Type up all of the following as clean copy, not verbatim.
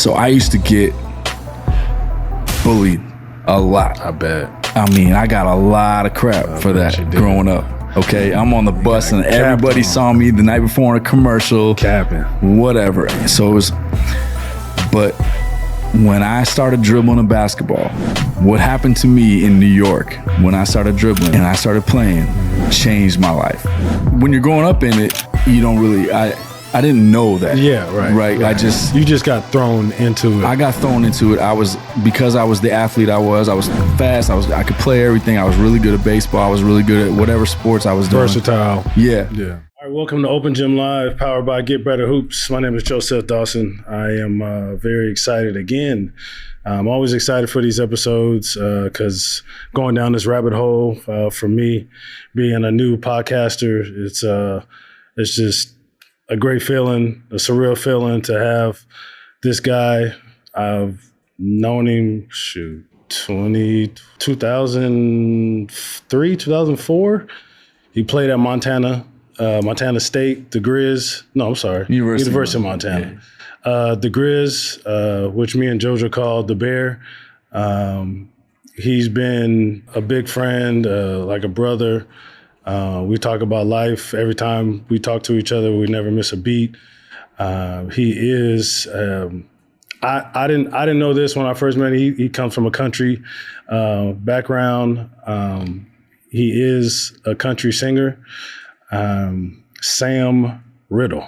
So I used to get bullied a lot. I bet. I mean, I got a lot of crap for that growing up. Okay, I'm on the bus and everybody saw me the night before in a commercial. Capping. Whatever. So it was, but when I started dribbling a basketball, what happened to me in New York when I started dribbling and I started playing changed my life. When you're growing up in it, you don't really, I didn't know that. Yeah, right. You just got thrown into it. I got thrown into it. Because I was the athlete I was fast, I could play everything. I was really good at baseball. I was really good at whatever sports I was doing. Versatile. Yeah. All right, welcome to Open Gym Live, powered by Get Better Hoops. My name is Joseph Dawson. I am very excited again. I'm always excited for these episodes because going down this rabbit hole for me, being a new podcaster, it's just a great feeling, a surreal feeling to have this guy. I've known him, 2003, 2004. He played at Montana State, the Grizz. No, I'm sorry. University of Montana. Yeah. The Grizz, which me and Jojo called the Bear. He's been a big friend, like a brother. We talk about life every time we talk to each other. We never miss a beat. He is. I didn't know this when I first met him. He comes from a country background. He is a country singer. Sam Riddle.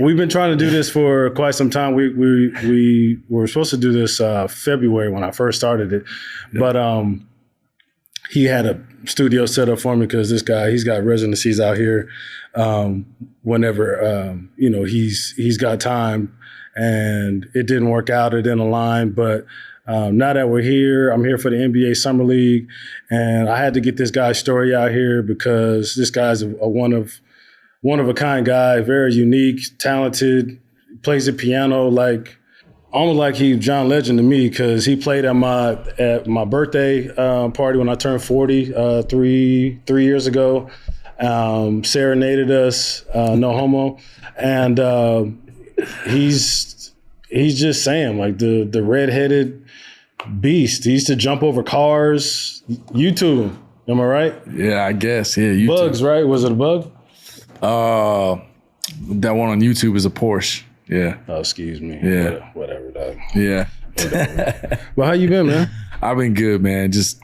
We've been trying to do this for quite some time. We were supposed to do this February when I first started it, but he had a studio set up for me because this guy, he's got residencies out here. Whenever he's got time, and it didn't work out. It didn't align, but. Now that we're here, I'm here for the NBA Summer League, and I had to get this guy's story out here because this guy's a one of a kind guy, very unique, talented, plays the piano almost like he's John Legend to me because he played at my birthday party when I turned 40 three years ago. Serenaded us, no homo, and he's just Sam, like the redheaded beast. He used to jump over cars. YouTube, am I right? Yeah, I guess. Yeah, YouTube. Bugs, right? Was it a bug? That one on YouTube is a Porsche. Yeah. Oh, excuse me. Yeah. Whatever, dog. Yeah. Whatever. Well, how you been, man? I've been good, man. Just,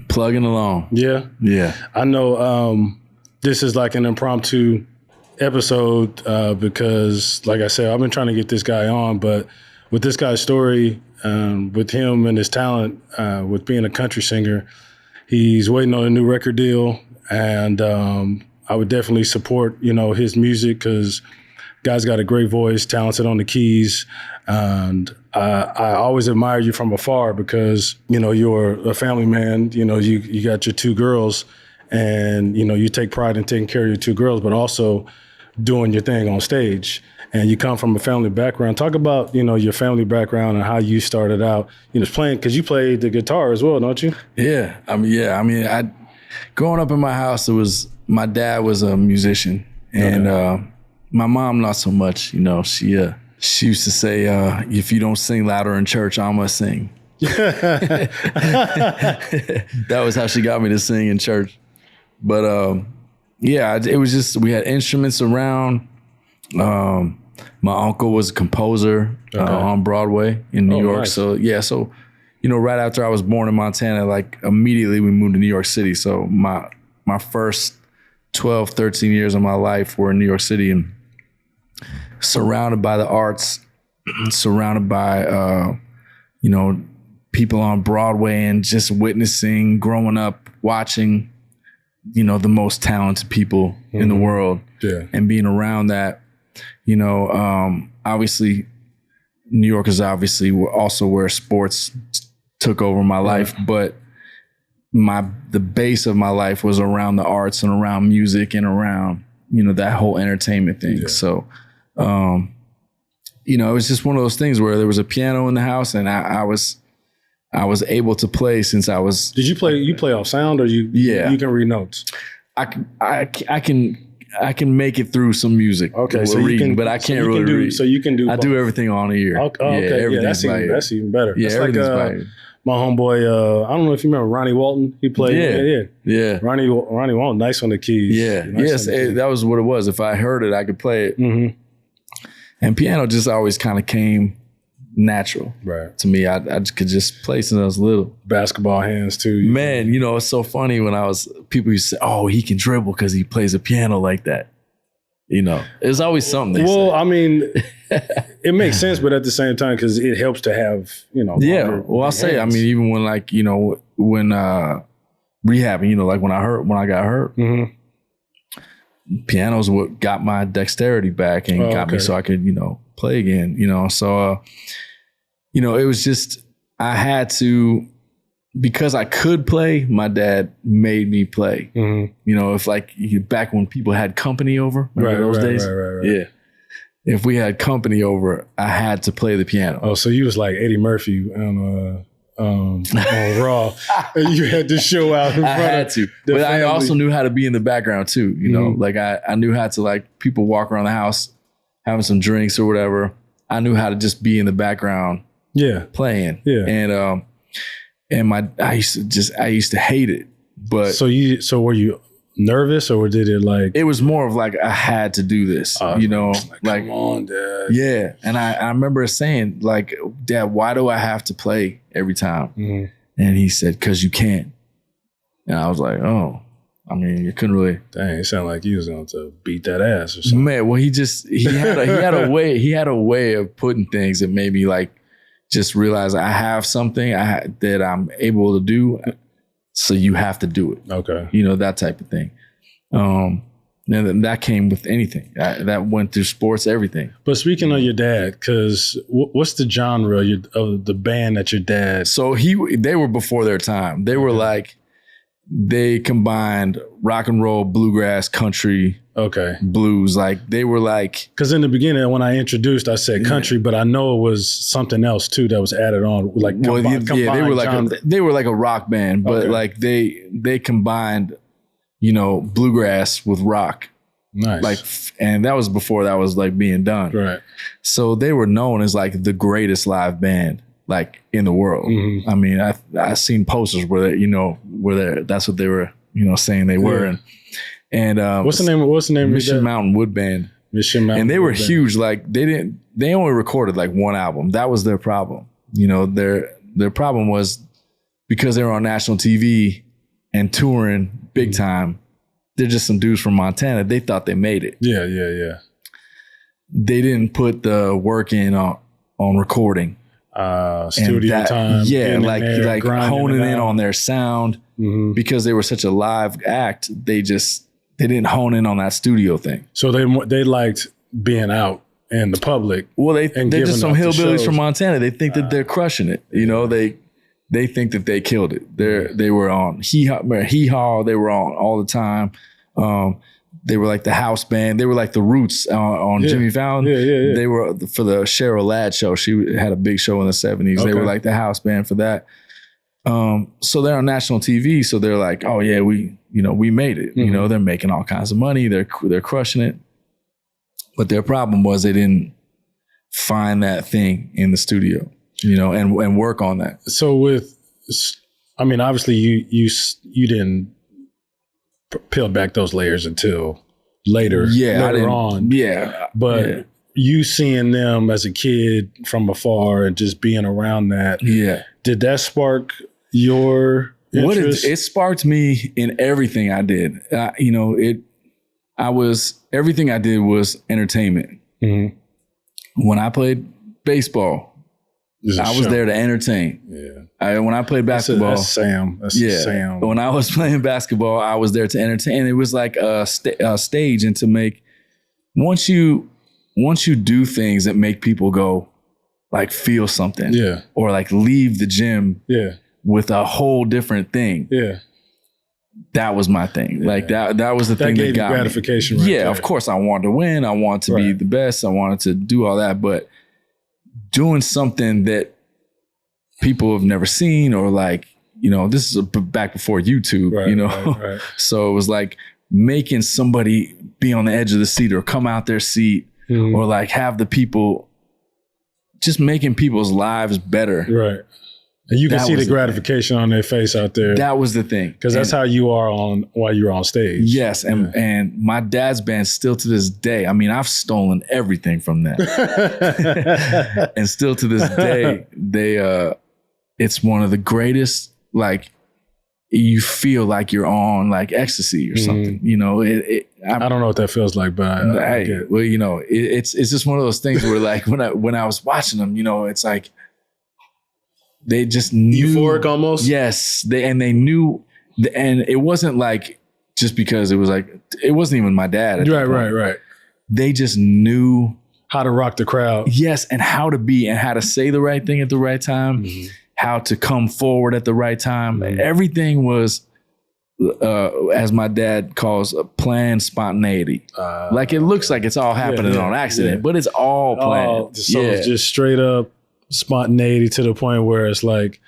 plugging along. Yeah? Yeah. I know this is like an impromptu episode because, like I said, I've been trying to get this guy on, but with this guy's story, with him and his talent, with being a country singer, he's waiting on a new record deal, and I would definitely support, his music because guy's got a great voice, talented on the keys, and I always admire you from afar because, you're a family man, you got your two girls, and, you take pride in taking care of your two girls, but also doing your thing on stage. And you come from a family background. Talk about, your family background and how you started out, playing, because you played the guitar as well, don't you? Yeah. Growing up in my house, my dad was a musician, and my mom not so much. She used to say, if you don't sing louder in church, I'm gonna sing. That was how she got me to sing in church. But it was just, we had instruments around. My uncle was a composer on Broadway in New York. Nice. So right after I was born in Montana, like immediately we moved to New York City. So my first 12, 13 years of my life were in New York City, and surrounded by the arts, surrounded by, people on Broadway, and just witnessing, growing up, watching, the most talented people in the world, and being around that. Obviously, New York is obviously also where sports took over my life, but the base of my life was around the arts and around music and around, that whole entertainment thing. Yeah. So, it was just one of those things where there was a piano in the house, and I was able to play since I was. Did you play? You play off sound, or you? Yeah. You can read notes. I can I can make it through some music. Okay, so reading, you can, but I can't really read. So you can do. I both. do everything on ear. Okay, yeah, that's even better. Yeah, that's everything's like by ear. my homeboy. I don't know if you remember Ronnie Walton. He played. Yeah. Ronnie Walton, nice on the keys. Yeah, Nice that was what it was. If I heard it, I could play it. Mm-hmm. And piano just always kind of came natural to me. I could just play since I was little. Basketball hands too. Man, you know, it's so funny when people used to say, "Oh, he can dribble because he plays a piano like that." You know, there's always something. Well, I mean, it makes sense, but at the same time, because it helps to have, you know. Yeah. Well, I'll say, I mean, even when like, you know, when rehabbing, you know, like when I got hurt, piano's what got my dexterity back and got me so I could, you know, play again, you know. So, you know, it was just, I had to, because I could play, my dad made me play. You know, if like back when people had company over, remember those days? Right. Yeah. If we had company over, I had to play the piano. Oh, so you was like Eddie Murphy on Raw. And you had to show out in front I had of to. the But family. I also knew how to be in the background too, you know? Like I knew how to, like, people walk around the house having some drinks or whatever. I knew how to just be in the background playing. Yeah. And I used to hate it. But so were you nervous, or did it like? It was more of like I had to do this, you know, like come on, Dad. Yeah, and I remember saying like, Dad, why do I have to play every time? And he said, "'Cause you can." And I was like, oh, I mean, you couldn't really. Dang, it sounded like you was going to beat that ass or something. Man, well, he had a way of putting things that made me like just realize I have something that I'm able to do. So you have to do it. Okay. You know, that type of thing. And that came with anything. That went through sports, everything. But speaking of your dad, because what's the genre of the band that your dad? So they were before their time. They were like, they combined rock and roll, bluegrass, country, blues. Like they were like, because in the beginning when I introduced, I said country, but I know it was something else too that was added on. Like they were like a rock band, but like they combined, you know, bluegrass with rock. Nice. Like, and that was before that was like being done. Right. So they were known as like the greatest live band like in the world. I mean, I seen posters where that's what they were, you know, saying they were. And what's the name? Mission Mountain Wood Band. Mission Mountain. And they were huge. Like they only recorded like one album. That was their problem. You know, their problem was because they were on national TV and touring big time. They're just some dudes from Montana. They thought they made it. Yeah. They didn't put the work in on recording. Studio time. Yeah, like honing in on their sound because they were such a live act. They didn't hone in on that studio thing. So they liked being out in the public. Well, they're just some hillbillies from Montana. They think that they're crushing it. You know, they think that they killed it. They were on hee haw. They were on all the time. They were like the house band. They were like the Roots on Jimmy Fallon. Yeah. They were for the Cheryl Ladd show. She had a big show in the 70s. They were like the house band for that. So they're on national TV. So they're like, oh yeah, we made it. You know, they're making all kinds of money. They're crushing it. But their problem was they didn't find that thing in the studio, you know, and work on that. So obviously you didn't peel back those layers until later on. Yeah. But you seeing them as a kid from afar and just being around that. Yeah. Did that spark your interest? It sparked me in everything I did. Everything I did was entertainment. When I played baseball, I was there to entertain. Yeah. When I played basketball, that's Sam. Sam. When I was playing basketball, I was there to entertain. It was like a stage, and to make once you do things that make people go like feel something, or like leave the gym, with a whole different thing, that was my thing. Like that was the thing that got gratification. Me. Right there. Of course, I wanted to win. I wanted to be the best. I wanted to do all that, but doing something that people have never seen, or like, you know, this is back before YouTube, you know? Right. So it was like making somebody be on the edge of the seat or come out their seat or like have the people just making people's lives better. Right. And you can see the gratification on their face out there. That was the thing. Because that's how you are while you're on stage. Yes. And my dad's band still to this day, I mean, I've stolen everything from them. And still to this day, it's one of the greatest, like, you feel like you're on like ecstasy or something, you know. I don't know what that feels like, but I get it. Well, you know, it's just one of those things where like when I was watching them, you know, it's like they just knew, euphoric almost. Yes, they knew, and it wasn't like just because it wasn't even my dad. Right. They just knew how to rock the crowd. Yes, and how to be and how to say the right thing at the right time. How to come forward at the right time. Everything was, as my dad calls, a planned spontaneity. Like it looks like it's all happening on accident, but it's all planned. So it's just straight up spontaneity to the point where it's like,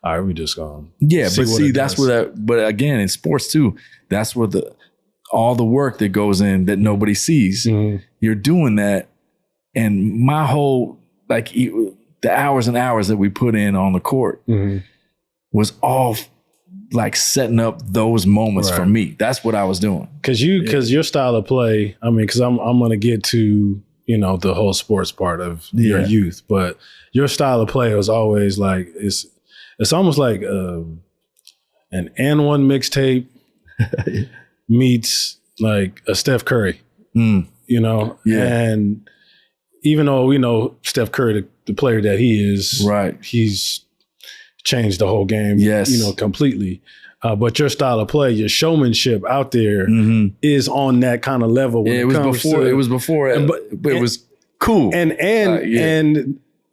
all right, we just gonna but see, that's where but again, in sports too, that's where all the work that goes in that nobody sees. You're doing that. And my whole, like, the hours and hours that we put in on the court was all like setting up those moments for me. That's what I was doing. Because your style of play, I mean, because I'm going to get to, you know, the whole sports part of your youth, but your style of play was always like, it's almost like an and one mixtape meets like a Steph Curry, you know? And even though we know Steph Curry, the player that he is, right, he's changed the whole game, you know, completely. But your style of play, your showmanship out there is on that kind of level. When it was before, but it was cool. And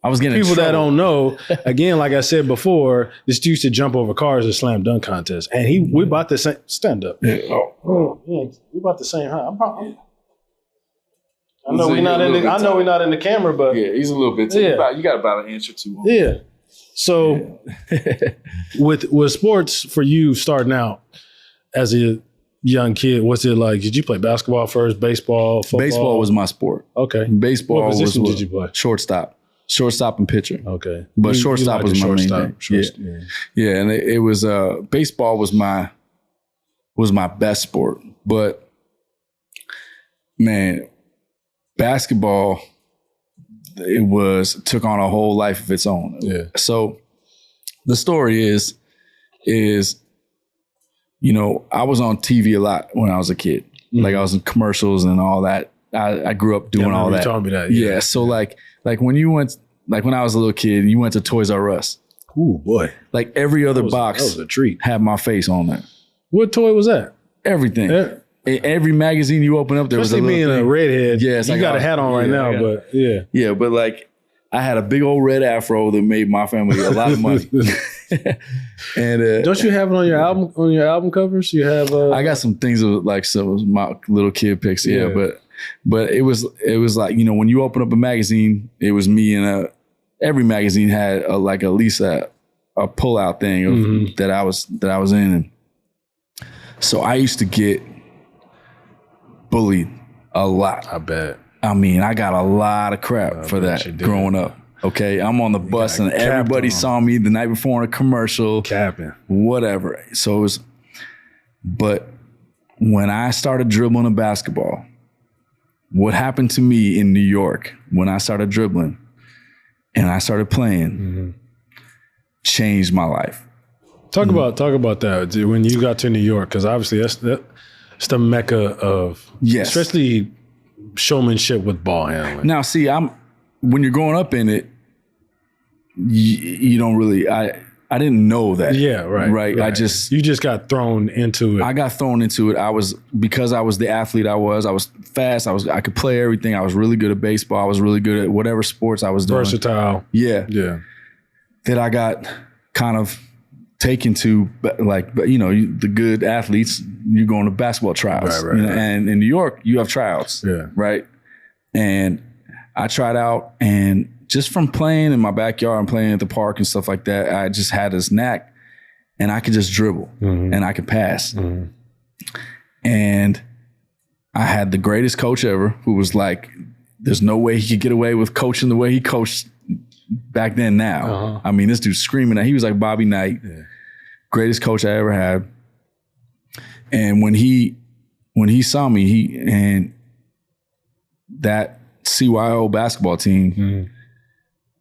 I was getting people that don't know, again, like I said before, this dude used to jump over cars at slam dunk contest, and we about the same. Stand up. We about the same height. I know we're not in the camera, but he's a little bit. You got about an inch or two on. Yeah. So with sports for you starting out as a young kid, what's it like? Did you play basketball first, baseball, football? Baseball was my sport. Okay. Baseball what position was did you play? Shortstop and pitcher. Okay. But shortstop was my main thing. Yeah, and it was baseball was my best sport. But man, basketball, took on a whole life of its own. Yeah. So the story is, you know, I was on TV a lot when I was a kid. Like I was in commercials and all that. I grew up doing all that. You told me that. Yeah. So like when you went, like when I was a little kid, you went to Toys R Us. Ooh, boy. Like every other box that was a treat. Had my face on there. What toy was that? Everything. Yeah. Every magazine you open up, there was a little being thing. a redhead. Yeah, you got a hat on right now, but yeah. Yeah, but like I had a big old red afro that made my family a lot of money. And don't you have it on your album covers? You have I got some things of like some of my little kid pics, but it was like, you know, when you open up a magazine, it was me and every magazine had at least a pull-out thing of, that I was in. And so I used to get bullied a lot. I bet. I mean, I got a lot of crap for that growing up. Okay, I'm on the bus and everybody saw me the night before in a commercial. Capping. Whatever. So it was, but when I started dribbling a basketball, what happened to me in New York when I started dribbling and I started playing changed my life. Talk about that when you got to New York, because obviously that's the mecca of especially showmanship with ball handling. Now, see, when you're growing up in it, you don't really. I didn't know that. Yeah, right. You just got thrown into it. I got thrown into it. Because I was the athlete I was fast. I could play everything. I was really good at baseball. I was really good at whatever sports I was doing. Versatile. Yeah. Yeah. That I got kind of taken to, like, you know, the good athletes, you're going to basketball tryouts. Right. And in New York, you have tryouts. Yeah. Right. And I tried out, and just from playing in my backyard and playing at the park and stuff like that, I just had this knack, and I could just dribble and I could pass. And I had the greatest coach ever, who was like, there's no way he could get away with coaching the way he coached back then now. I mean, this dude's screaming at, he was like Bobby Knight, greatest coach I ever had. And when he saw me, and that CYO basketball team,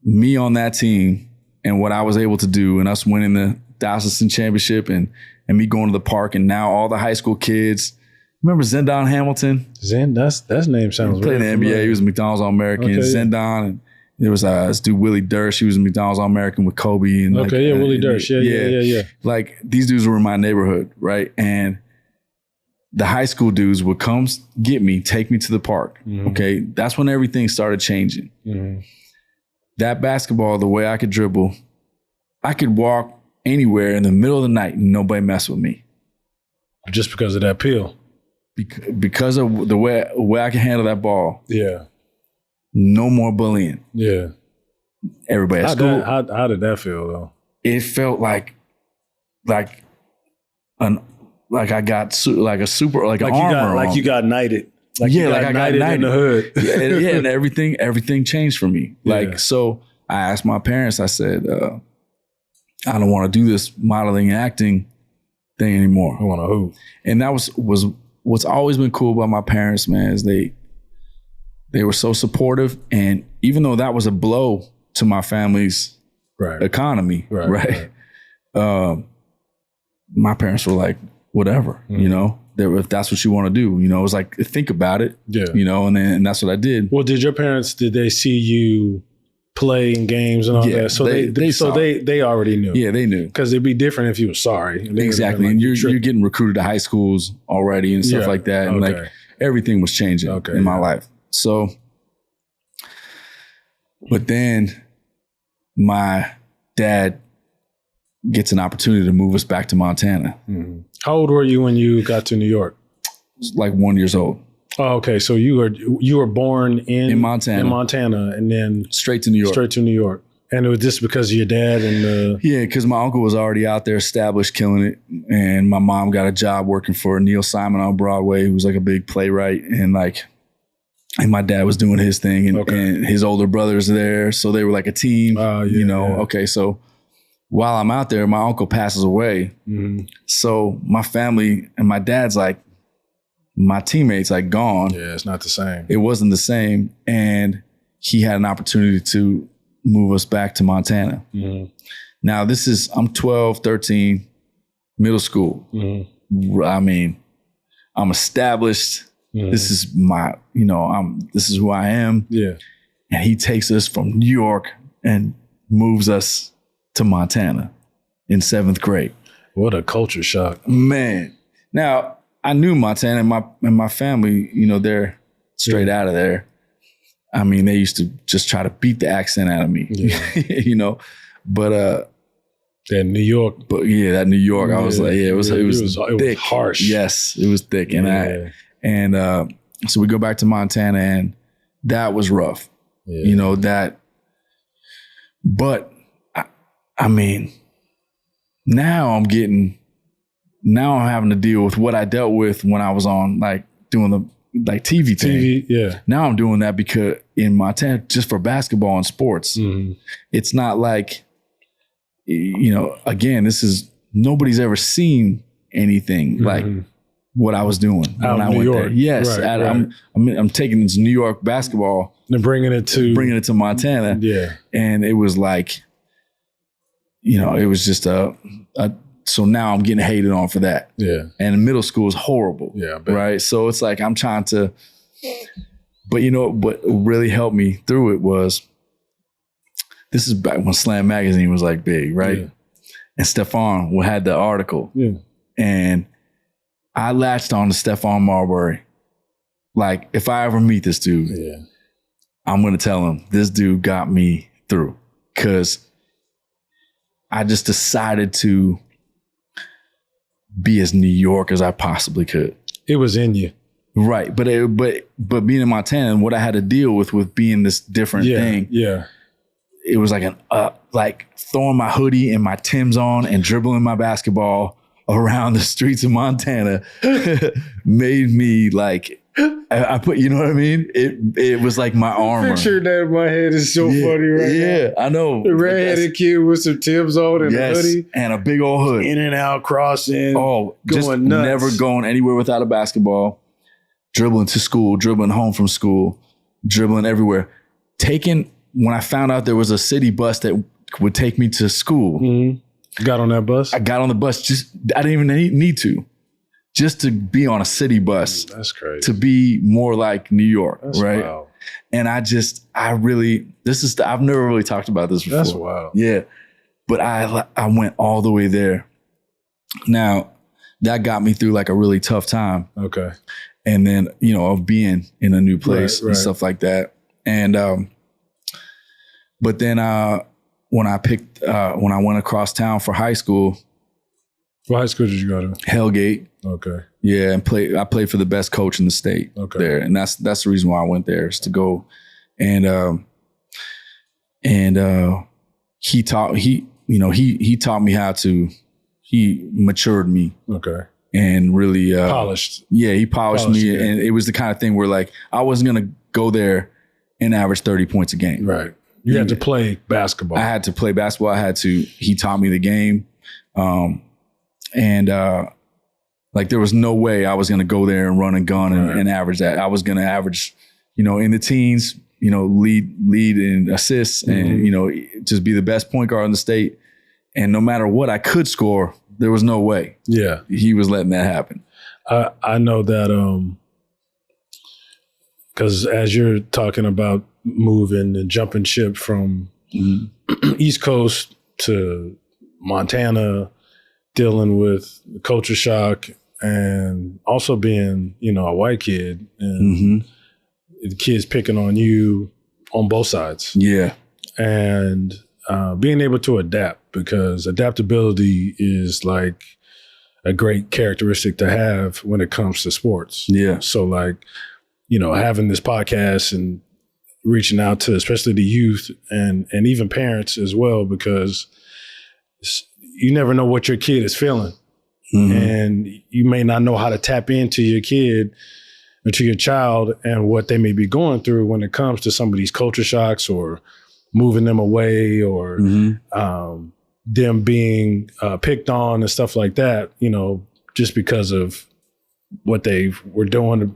me on that team and what I was able to do, and us winning the Diocesan Championship, and me going to the park, and now all the high school kids. Remember Zendon Hamilton? That name sounds played in the NBA. He was a McDonald's All-American. Okay, Zendon, and there was this dude Willie Durst. He was a McDonald's All-American with Kobe. And Willie Durst. Yeah. Like, these dudes were in my neighborhood, right? And the high school dudes would come get me, take me to the park. Okay, that's when everything started changing. That basketball, the way I could dribble, I could walk anywhere in the middle of the night and nobody mess with me. Just because of that peel. Because of the way I can handle that ball. Yeah. No more bullying. Yeah. Everybody at school. How did that feel though? It felt like I got like a super, like an armor. Like you got knighted. Like I got knighted in the hood. and everything changed for me. Like, so I asked my parents, I said, I don't want to do this modeling and acting thing anymore. I want to hoop. And that was what's always been cool about my parents, man, is they were so supportive. And even though that was a blow to my family's economy, right? My parents were like, whatever, you know, if that's what you want to do, you know, it was like, think about it, you know, and that's what I did. Well, did your parents, did they see you playing games and all that? So they already knew. Yeah, they knew. Because it'd be different if you were sorry. Exactly. And you're getting recruited to high schools already and stuff like that. And like everything was changing in my life. So, but then my dad gets an opportunity to move us back to Montana. How old were you when you got to New York? I was like 1 year old. Oh, okay. So you were born in Montana, and then straight to New York. And it was just because of your dad and yeah, because my uncle was already out there, established, killing it, and my mom got a job working for Neil Simon on Broadway, who was like a big playwright, and my dad was doing his thing, and his older brothers there, so they were like a team, you know. Okay, so while I'm out there, my uncle passes away, so my family and my dad's like, my teammates like gone. Yeah, it's not the same. It wasn't the same. And he had an opportunity to move us back to Montana. Now I'm 12, 13, middle school. I mean, I'm established. This is my, you know, this is who I am. Yeah. And he takes us from New York and moves us to Montana in 7th grade. What a culture shock. Man. Now, I knew Montana and my family, you know, they're straight out of there. I mean, they used to just try to beat the accent out of me, you know, but, that New York. But yeah, that New York, I was like, it was thick. It was harsh. Yes, it was thick. And so we go back to Montana, and that was rough, you know, but I mean, now I'm having to deal with what I dealt with when I was on like doing the like TV thing. Now I'm doing that because in Montana, just for basketball and sports, it's not like, you know, again, nobody's ever seen anything like what I was doing when I went there. Yes. I'm taking this New York basketball and bringing it to Montana. Yeah. And it was like, you know, it was just so now I'm getting hated on for that. Yeah. And middle school is horrible. Yeah. Right. So it's like I'm trying to, but you know, what really helped me through it was, this is back when Slam Magazine was like big, right? Yeah. And Stephon had the article. Yeah. And I latched on to Stephon Marbury. Like, if I ever meet this dude, I'm going to tell him, this dude got me through. Because I just decided to be as New York as I possibly could. It was in you. Right. But being in Montana and what I had to deal with being this different thing. Yeah. It was like like throwing my hoodie and my Timbs on and dribbling my basketball around the streets of Montana made me like I put, you know what I mean? It was like my armor. Picture that in my head is so funny right now. Yeah, I know. The redheaded kid with some Timbs on and a hoodie. And a big old hood. In and out, crossing. Oh, just going nuts. never going anywhere without a basketball. Dribbling to school, dribbling home from school, dribbling everywhere. When I found out there was a city bus that would take me to school. Mm-hmm. Got on that bus? I got on the bus. I didn't even need to. Just to be on a city bus. That's crazy. To be more like New York, That's right? Wild. And I've never really talked about this before. That's wild. Yeah. But I went all the way there. Now, that got me through like a really tough time. Okay. And then, of being in a new place and stuff like that. And, but then when I went across town for high school. What high school did you go to? Hellgate. Okay. Yeah, and I played for the best coach in the state there. And that's the reason why I went there, is to go. And he taught me he matured me. Okay. And really polished. Yeah, he polished me. And it was the kind of thing where like I wasn't gonna go there and average 30 points a game. Right. You had to play basketball. I had to play basketball. He taught me the game. Like there was no way I was gonna go there and run and gun and average that. I was gonna average, in the teens, lead in assists and, just be the best point guard in the state. And no matter what I could score, there was no way. Yeah. He was letting that happen. I know that because as you're talking about moving and jumping ship from East Coast to Montana, dealing with culture shock and also being, a white kid and the kids picking on you on both sides. Yeah. And being able to adapt, because adaptability is like a great characteristic to have when it comes to sports. Yeah. So like, having this podcast and reaching out to especially the youth and even parents as well, because you never know what your kid is feeling. And you may not know how to tap into your kid or to your child and what they may be going through when it comes to some of these culture shocks or moving them away or them being picked on and stuff like that, just because of what they were doing,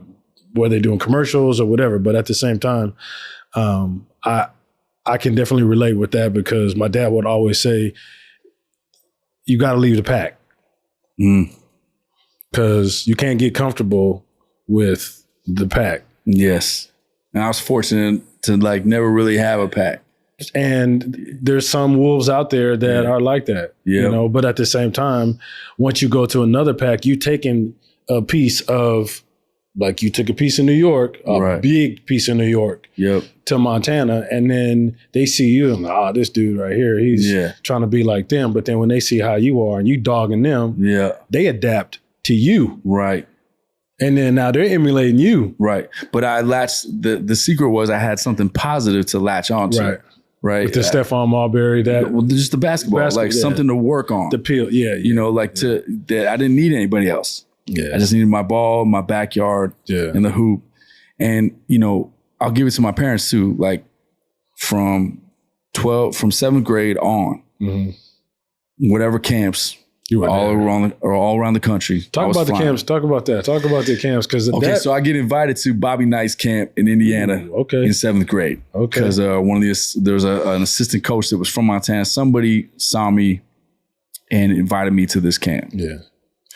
whether they're doing commercials or whatever. But at the same time, I can definitely relate with that, because my dad would always say, you got to leave the pack. Because you can't get comfortable with the pack. Yes. And I was fortunate to like never really have a pack. And there's some wolves out there that are like that, but at the same time, once you go to another pack, you taking a piece of, like you took a piece of New York, big piece of New York to Montana, and then they see you and this dude right here, he's trying to be like them. But then when they see how you are and you dogging them, they adapt to you. Right. And then now they're emulating you. Right. But I latched, the secret was I had something positive to latch onto. Right. With the Stephon Marbury, just the basketball, like something to work on. The peel, that I didn't need anybody else. Yeah. I just needed my ball, my backyard, and the hoop. And, I'll give it to my parents too, like from 7th grade on, whatever camps, all around the country. Talk about the camps. Talk about that. Talk about the camps. So I get invited to Bobby Knight's camp in Indiana in 7th grade. Okay. Because there was an assistant coach that was from Montana. Somebody saw me and invited me to this camp. Yeah.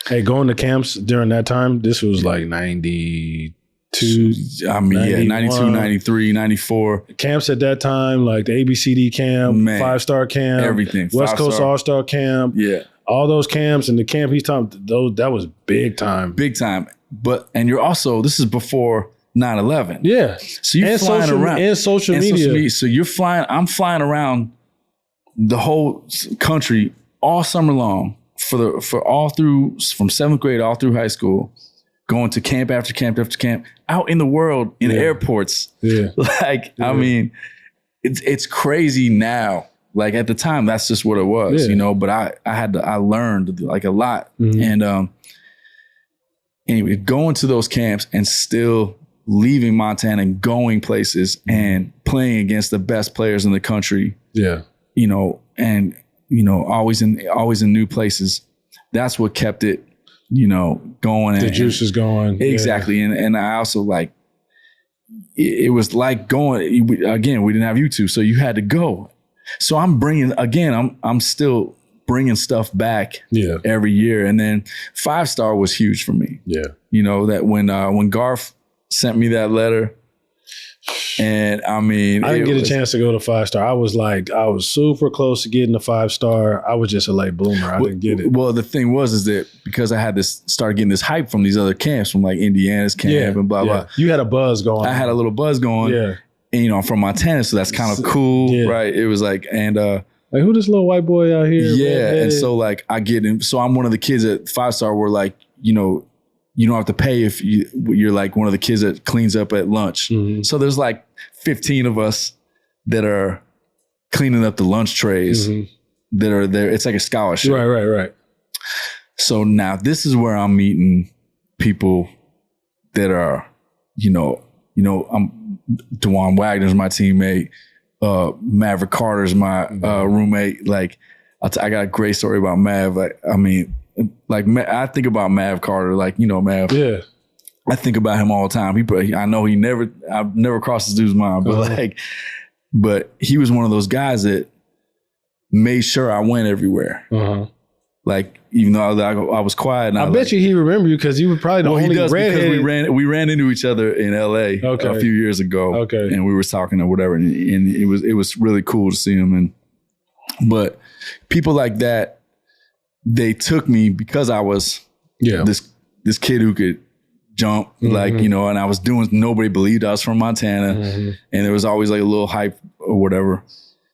Hey, going to camps during that time, this was like 92. 92, 93, 94. Camps at that time, like the ABCD camp, 5-star camp, everything. West Coast All-Star camp. Yeah. All those camps and the camp he's talking, that was big time. Big time. And you're also, this is before 9/11. Yeah. So you're flying around. And social media. So I'm flying around the whole country all summer long from 7th grade all through high school, going to camp after camp after camp, out in the world, in airports. Yeah. I mean, it's crazy now. Like at the time, that's just what it was, but I learned like a lot. And anyway, going to those camps and still leaving Montana and going places and playing against the best players in the country. Yeah. You know, and always in new places. That's what kept it, going. The juice is going. Exactly. Yeah. And I also like, it was like going, again, we didn't have YouTube, so you had to go. So I'm still bringing stuff back every year. And then 5-star was huge for me. Yeah. That when Garth sent me that letter, and I didn't get a chance to go to 5-star. I was super close to getting the 5-star. I was just a late bloomer. I didn't get it. Well, the thing was that because I had start getting this hype from these other camps, from like Indiana's camp and blah, blah. You had a buzz going. I had a little buzz going. Yeah. And, I'm from Montana, so that's kind of cool, right? It was like, and like, who this little white boy out here? Yeah, and so like I get in. So I'm one of the kids at 5-star where like, you don't have to pay if you're like one of the kids that cleans up at lunch. Mm-hmm. So there's like 15 of us that are cleaning up the lunch trays that are there. It's like a scholarship. Right. So now this is where I'm meeting people that are, DeJuan Wagner's my teammate. Maverick Carter's my roommate. Like, I got a great story about Mav. Like, I think about Mav Carter, like, Mav. Yeah. I think about him all the time. I've never crossed this dude's mind, but but he was one of those guys that made sure I went everywhere. Uh-huh. Like, even though I was quiet. And I bet you he remember you because you were probably the only redhead. Because we ran into each other in LA a few years ago. Okay. And we were talking or whatever. And it was really cool to see him. But people like that, they took me because I was this kid who could jump, like, and I was doing, nobody believed I was from Montana. Mm-hmm. And there was always like a little hype or whatever.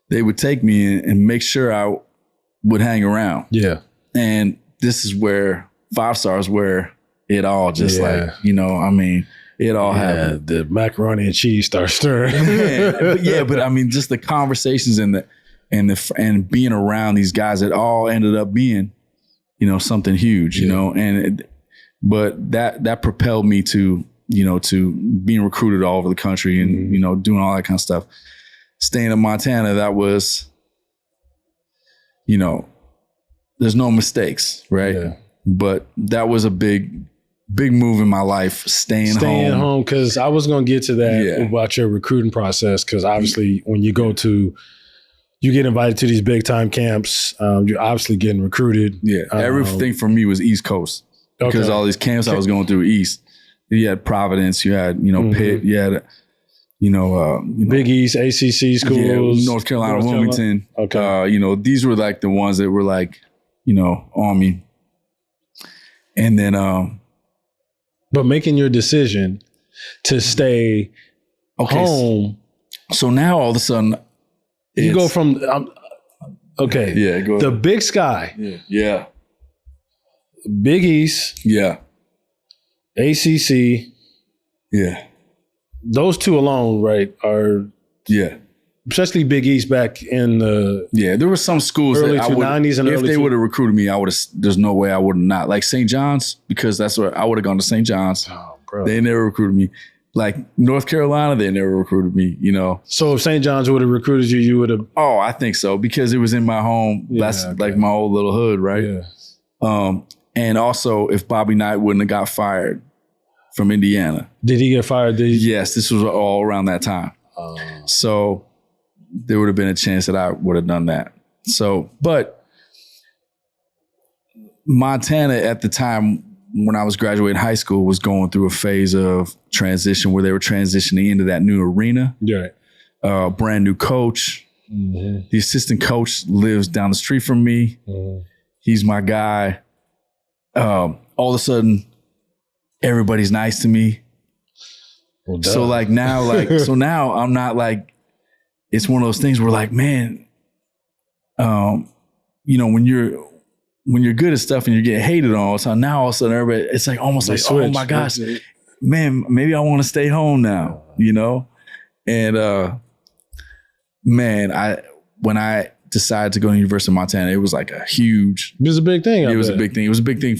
They would take me and make sure I would hang around. Yeah. And this is where 5-star is where it all just like, it all happened. The macaroni and cheese starts stirring. but just the conversations and being around these guys that all ended up being, something huge, but that propelled me to being recruited all over the country and, doing all that kind of stuff. Staying in Montana, that was, there's no mistakes, right? Yeah. But that was a big move in my life, staying home. Because I was going to get to that about your recruiting process. Because obviously when you get invited to these big time camps, you're obviously getting recruited. Yeah. Everything for me was East Coast because all these camps I was going through East. You had Providence, you had, Pitt, you had, Big East, ACC schools. North Carolina, Wilmington. Okay. These were like the ones that were like, on me. And then, but making your decision to stay home. So now all of a sudden, you go from, okay. Yeah, go ahead. The Big Sky. Yeah. Big East. Yeah. ACC. Yeah. Those two alone, right, are. Yeah. Especially Big East back in the there were some schools early 90s and if early they would have recruited me, I would have. There's no way I would have not, like St. John's, because that's where I would have gone to St. John's. Oh, bro. They never recruited me. Like North Carolina, they never recruited me. So if St. John's would have recruited you, you would have. Oh, I think so, because it was in my home. That's like my old little hood, right? Yeah. And also, if Bobby Knight wouldn't have got fired from Indiana, did he get fired? Yes, this was all around that time. So there would have been a chance that I would have done that. So, but Montana at the time when I was graduating high school was going through a phase of transition where they were transitioning into that new arena. Yeah. Brand new coach. Mm-hmm. The assistant coach lives down the street from me. Mm-hmm. He's my guy. All of a sudden, everybody's nice to me. Well, so now I'm not like, it's one of those things where like, man, when you're good at stuff and you're getting hated on all the time, now all of a sudden everybody, it's like almost like, oh my gosh, man, maybe I want to stay home now, And when I decided to go to the University of Montana, it was like it was a big thing. It was a big thing. It was a big thing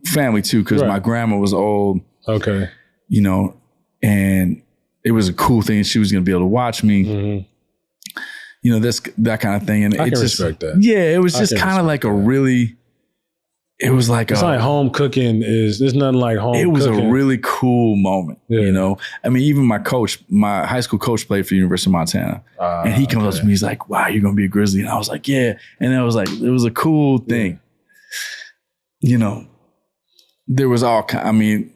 family too, because my grandma was old. Okay. You know, and it was a cool thing. She was going to be able to watch me. Mm-hmm. You know, that kind of thing. And I can respect that. Yeah, it was just kind of like a really. It was like it's like home cooking there's nothing like home. It was cooking. A really cool moment. Yeah. You know, I mean, even my high school coach played for the University of Montana, and he comes up to me. He's like, "Wow, you're gonna be a Grizzly," and I was like, "Yeah." And it was a cool thing. Yeah. You know, there was I mean,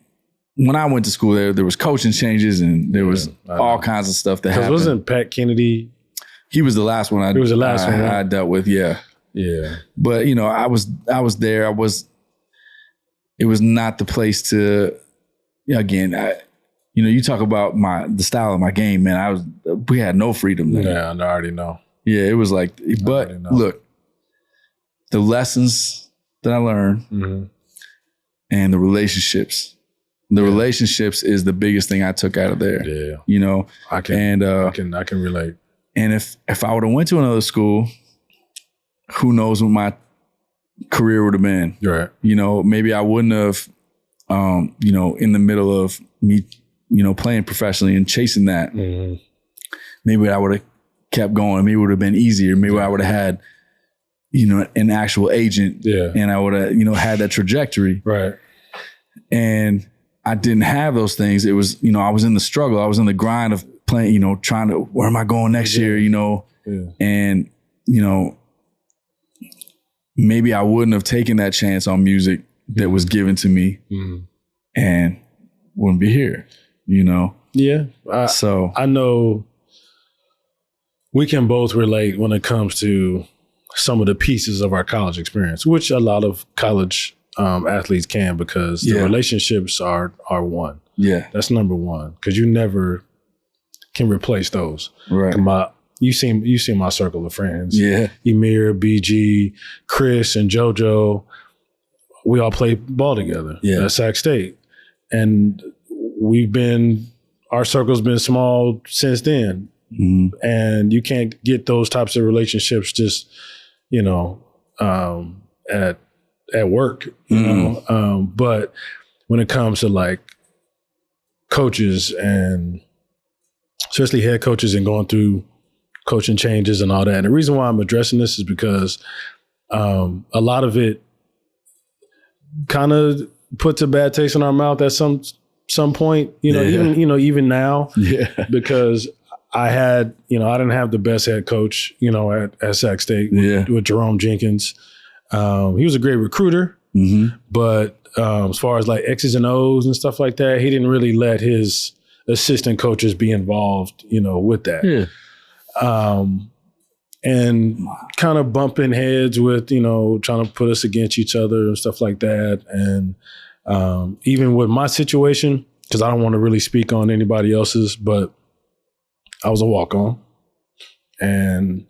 when I went to school, there was coaching changes and there was all kinds of stuff that happened. Wasn't Pat Kennedy? He was the last one. He was the last one I dealt with. Yeah. Yeah. But, you know, I was there. It was not the place to, again, you talk about the style of my game, man. We had no freedom there. Yeah, I already know. Yeah, it was like, but look, the lessons that I learned and the relationships is the biggest thing I took out of there. Yeah. You know, I can relate. And if I would have went to another school, who knows what my career would have been. Right. You know, maybe I wouldn't have, you know, in the middle of me, you know, playing professionally and chasing that. Mm-hmm. Maybe I would have kept going. Maybe it would have been easier. Maybe I would have had, you know, an actual agent. Yeah. And I would have, you know, had that trajectory. Right. And I didn't have those things. It was, you know, I was in the struggle. I was in the grind of playing, you know, trying to, where am I going next year, you know? Yeah. And, you know, maybe I wouldn't have taken that chance on music that was given to me and wouldn't be here, you know? Yeah. I know we can both relate when it comes to some of the pieces of our college experience, which a lot of college athletes can, because the relationships are one. Yeah. That's number one, because you never can replace those. Right. You see my circle of friends. Yeah. Emir, BG, Chris, and JoJo. We all play ball together at Sac State. And our circle's been small since then. Mm-hmm. And you can't get those types of relationships just, you know, at work, you know. But when it comes to like coaches, and especially head coaches, and going through coaching changes and all that. And the reason why I'm addressing this is because a lot of it kind of puts a bad taste in our mouth at some point, you know, even now, because I didn't have the best head coach, you know, at Sac State with Jerome Jenkins. He was a great recruiter, but as far as like X's and O's and stuff like that, he didn't really let his assistant coaches be involved, you know, with that. Yeah. And kind of bumping heads with, you know, trying to put us against each other and stuff like that. And even with my situation, because I don't want to really speak on anybody else's, but I was a walk-on. And,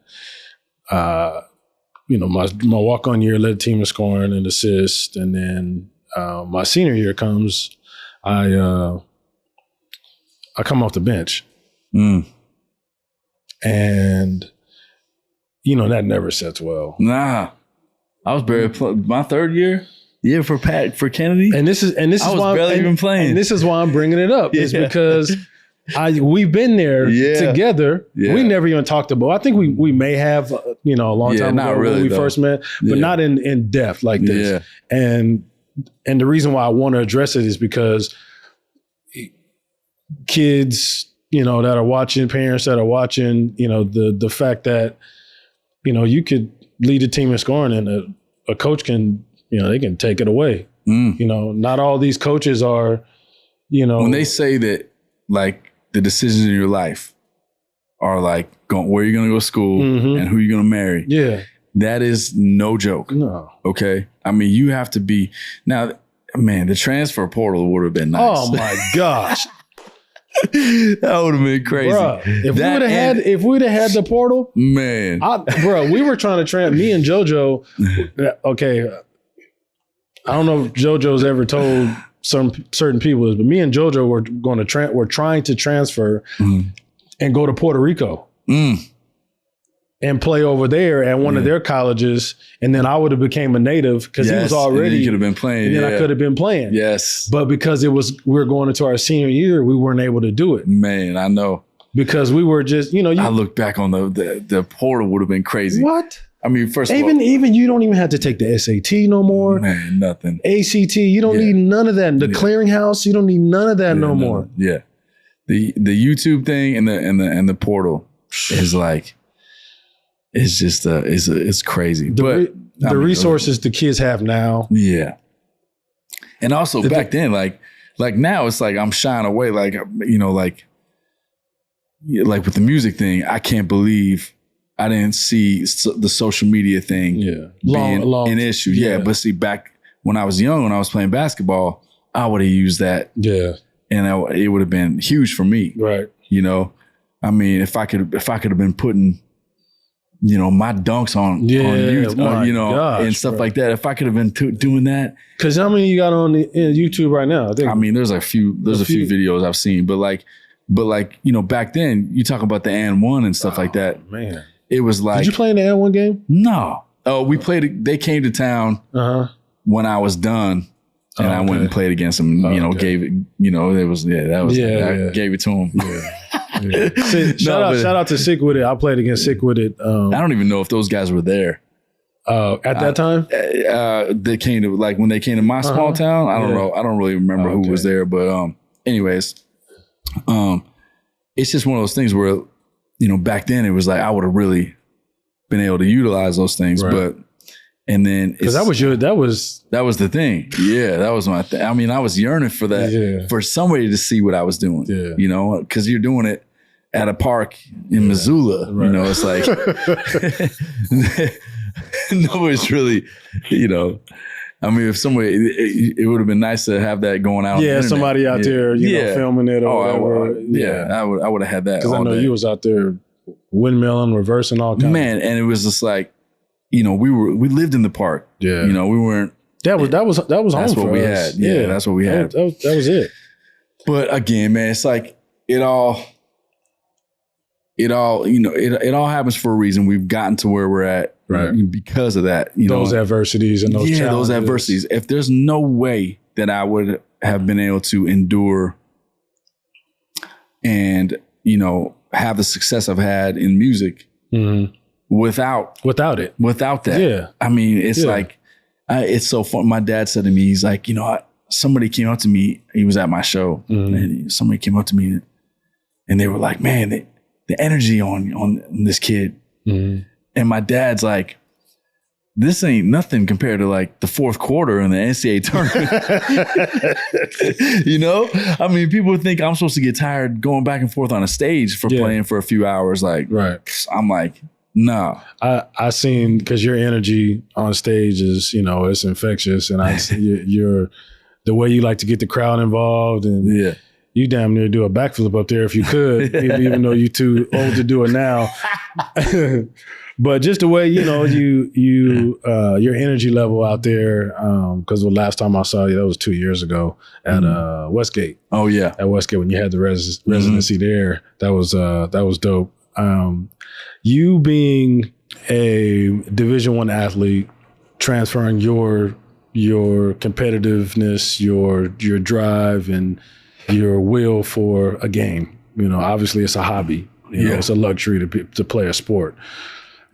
you know, my walk-on year led the team in scoring and assists. And then my senior year comes, I come off the bench. And, you know, that never sets well. Nah. I was barely my third year. Yeah, for Kennedy. And this is I was why barely even playing. And this is why I'm bringing it up. Is because we've been there together. Yeah. We never even talked about. I think we may have, you know, a long time ago when we first met, but not in depth like this. Yeah. And the reason why I want to address it is because kids, you know, that are watching, parents that are watching, you know, the fact that, you know, you could lead a team in scoring and a coach can, you know, they can take it away. You know, not all these coaches are, you know. When they say that, like, the decisions in your life are like where you're going to go to school and who you're going to marry. Yeah. That is no joke. No. Okay. I mean, you have to be now, man, the transfer portal would have been nice. Oh my gosh. That would have been crazy. Bruh, if we'd have had the portal, man, we were trying to me and JoJo. Okay, I don't know if JoJo's ever told some certain people this, but me and JoJo were trying to transfer and go to Puerto Rico. And and play over there at one of their colleges, and then I would have became a native because he was already. You could have been playing, and then I could have been playing. Yes, but because we were going into our senior year, we weren't able to do it. Man, I know because we were just I look back on the portal would have been crazy. What? I mean, first of all, even you don't even have to take the SAT no more. Man, nothing. ACT, you don't need none of that. The clearinghouse, you don't need none of that no more. Yeah, the YouTube thing and the portal is like. It's just it's crazy. But the resources the kids have now. Yeah. And also back then, like now it's like I'm shying away. Like, like with the music thing, I can't believe I didn't see the social media thing being an issue. Yeah. But see, back when I was young, when I was playing basketball, I would have used that. Yeah. And it would have been huge for me. Right. I mean, if I could have been putting my dunks on YouTube, and stuff like that. If I could have been doing that, because how many you got on YouTube right now? I mean, there's a few videos I've seen, but back then you talk about the and one and stuff like that. Man, it was like, did you play in the and one game? No. Oh, we played. They came to town when I was done, and I went and played against them. Gave it. It was I gave it to them. Yeah. Shout out to Sick With It. I played against Sick With It. I don't even know if those guys were there at that time. They came to when they came to my small town. I don't know. I don't really remember who was there, but anyways, it's just one of those things where back then it was like I would have really been able to utilize those things, but and then because that was the thing. Yeah, that was my thing. I mean, I was yearning for that for somebody to see what I was doing. Yeah. Because you're doing it at a park in Missoula. Right. It's like nobody's really, I mean, if somebody, it would have been nice to have that going out. Yeah, somebody out there, filming it or whatever. I would have had that. Because I know you was out there windmilling, reversing, all kinds. Man, and it was just like, we lived in the park. Yeah, we weren't. That was home. That's what we had. had. Yeah, that's what we had. That was it. But again, man, it's like it all happens for a reason. We've gotten to where we're at, right? Because of that, those adversities and those challenges. Those adversities. If there's no way that I would have been able to endure and have the success I've had in music without that, yeah. I mean, it's like it's so fun. My dad said to me, he's like, somebody came up to me. He was at my show, and somebody came up to me, and they were like, "Man, the energy on this kid." And my dad's like, "This ain't nothing compared to like the fourth quarter in the NCAA tournament." I mean, people think I'm supposed to get tired going back and forth on a stage for playing for a few hours. Like, I'm like, no. I seen, because your energy on stage is, it's infectious, and you're the way you like to get the crowd involved, and you damn near do a backflip up there if you could, even though you're too old to do it now. But just the way, your energy level out there, because the last time I saw you, that was 2 years ago at Westgate. Oh yeah, at Westgate when you had the residency there, that was dope. You being a Division I athlete, transferring your competitiveness, your drive, and your will for a game. Obviously it's a hobby. It's a luxury to play a sport.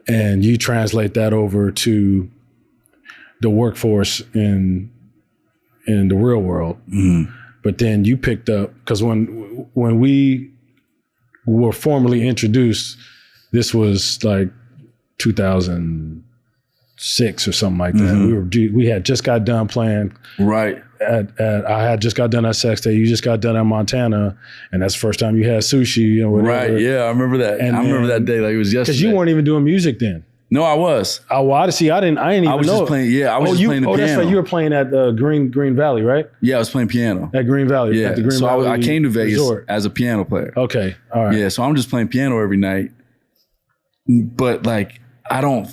And you translate that over to the workforce in the real world. But then you picked up, because when we were formally introduced, this was like 2006 or something like that. We had just got done playing. Right. I had just got done at Sac State. You just got done at Montana, and that's the first time you had sushi and whatever. Right. Yeah, I remember that. And I remember that day like it was yesterday. Because you weren't even doing music then. No, I was. I didn't even know. I was just playing. Yeah, I was just playing the piano. That's right. You were playing at Green Valley, right? Yeah, I was playing piano at Green Valley. Yeah. At the Green Valley I came to Vegas resort as a piano player. Okay. All right. Yeah. So I'm just playing piano every night, but like I'm